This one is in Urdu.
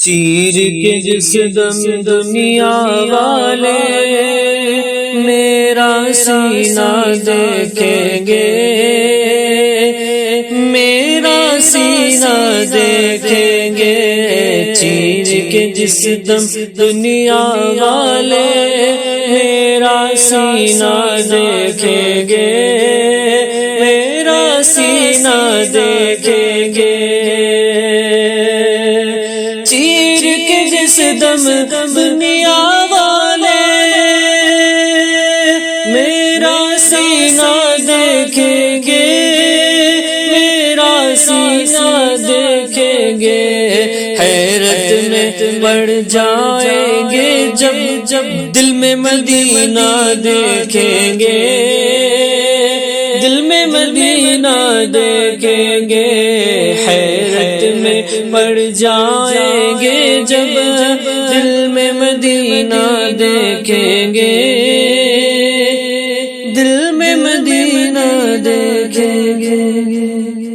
چیر کے جس دم دنیا والے میرا سینہ دیکھیں گے، میرا سینہ دیکھیں گے، چیر کے جس دم دنیا والے میرا سینہ دیکھیں گے، میرا سینہ دیکھیں گے، چیر کے جس دم دنیا والے میرا سینہ دیکھیں گے، میرا سینہ دیکھیں گے، حیرت میں پڑ جائیں گے جب جب دل میں مدینہ دیکھیں گے، دل میں مدینہ دیکھیں گے، حیرت میں پڑ جائیں گے جب دل میں مدینہ دیکھیں گے، دل میں مدینہ دیکھیں گے۔